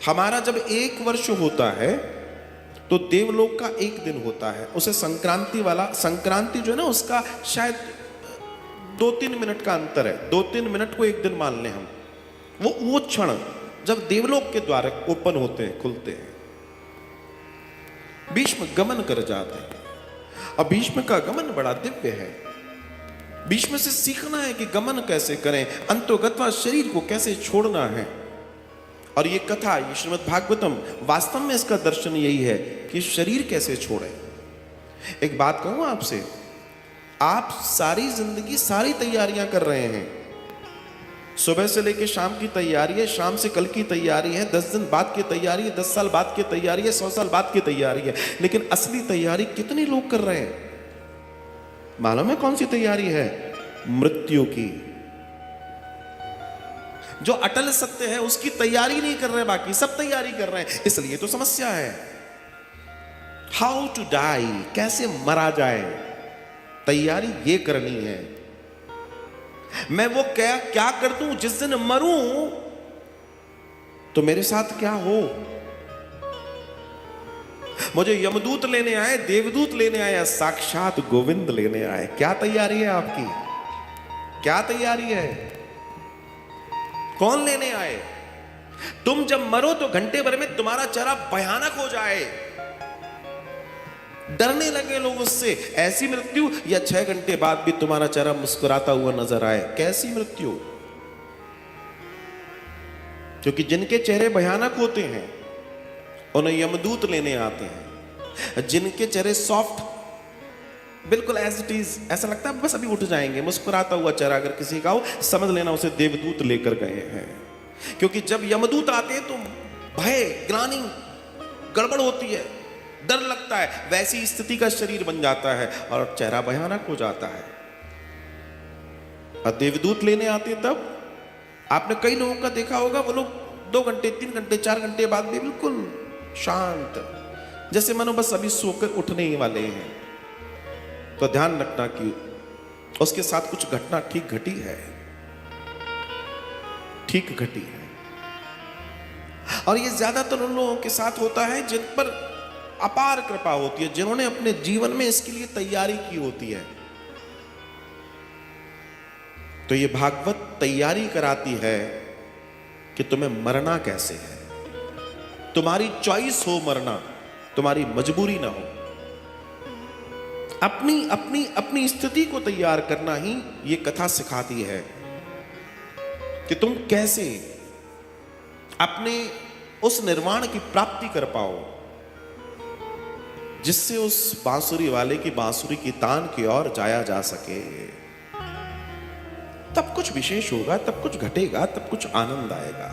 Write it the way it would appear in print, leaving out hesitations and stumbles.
हमारा जब 1 वर्ष होता है तो देवलोक का 1 दिन होता है। उसे संक्रांति वाला, संक्रांति जो है ना उसका शायद 2-3 मिनट का अंतर है, 2-3 मिनट को 1 दिन मान लें हम। वो क्षण जब देवलोक के द्वार ओपन होते हैं, खुलते हैं, भीष्म गमन कर जाते हैं। अब भीष्म का गमन बड़ा दिव्य है। भीष्म से सीखना है कि गमन कैसे करें, अंतोगत्वा शरीर को कैसे छोड़ना है। और ये कथा, ये श्रीमद् भागवतम, वास्तव में इसका दर्शन यही है कि शरीर कैसे छोड़ें। एक बात कहूं आपसे, आप सारी जिंदगी सारी तैयारियां कर रहे हैं, सुबह से लेकर शाम की तैयारी है, शाम से कल की तैयारी है, 10 दिन बाद की तैयारी है, 10 साल बाद की तैयारी है, 100 साल बाद की तैयारी है, लेकिन असली तैयारी कितने लोग कर रहे हैं? मालूम है कौन सी तैयारी है? मृत्यु की। जो अटल सत्य है उसकी तैयारी नहीं कर रहे, बाकी सब तैयारी कर रहे हैं। इसलिए तो समस्या है। हाउ टू डाई, कैसे मरा जाए, तैयारी ये करनी है। मैं वो क्या कर दूं जिस दिन मरूं तो मेरे साथ क्या हो। मुझे यमदूत लेने आए, देवदूत लेने आए, या साक्षात गोविंद लेने आए, क्या तैयारी है आपकी? क्या तैयारी है? कौन लेने आए? तुम जब मरो तो घंटे भर में तुम्हारा चेहरा भयानक हो जाए, डरने लगे लोग उससे। ऐसी मृत्यु या 6 घंटे बाद भी तुम्हारा चेहरा मुस्कुराता हुआ नजर आए, कैसी मृत्यु? क्योंकि जिनके चेहरे भयानक होते हैं उन्हें यमदूत लेने आते हैं। जिनके चेहरे सॉफ्ट, बिल्कुल एज इट इज, ऐसा लगता है बस अभी उठ जाएंगे, मुस्कुराता हुआ चेहरा अगर किसी का हो, समझ लेना उसे देवदूत लेकर गए हैं। क्योंकि जब यमदूत आते हैं तो भय, ग्लानि, गड़बड़ होती है, डर लगता है, वैसी स्थिति का शरीर बन जाता है और चेहरा भयानक हो जाता है। और देवदूत लेने आते हैं तब आपने कई लोगों का देखा होगा, वो लोग 2 घंटे, 3 घंटे, 4 घंटे बाद भी बिल्कुल शांत, जैसे मानो बस अभी सोकर उठने ही वाले हैं। तो ध्यान रखना कि उसके साथ कुछ घटना ठीक घटी है, ठीक घटी है। और ये ज्यादातर उन लोगों के साथ होता है जिन पर अपार कृपा होती है, जिन्होंने अपने जीवन में इसके लिए तैयारी की होती है। तो ये भागवत तैयारी कराती है कि तुम्हें मरना कैसे है, तुम्हारी चॉइस हो मरना, तुम्हारी मजबूरी ना हो। अपनी अपनी अपनी स्थिति को तैयार करना ही ये कथा सिखाती है कि तुम कैसे अपने उस निर्वाण की प्राप्ति कर पाओ जिससे उस बांसुरी वाले की बांसुरी की तान की ओर जाया जा सके। तब कुछ विशेष होगा, तब कुछ घटेगा, तब कुछ आनंद आएगा।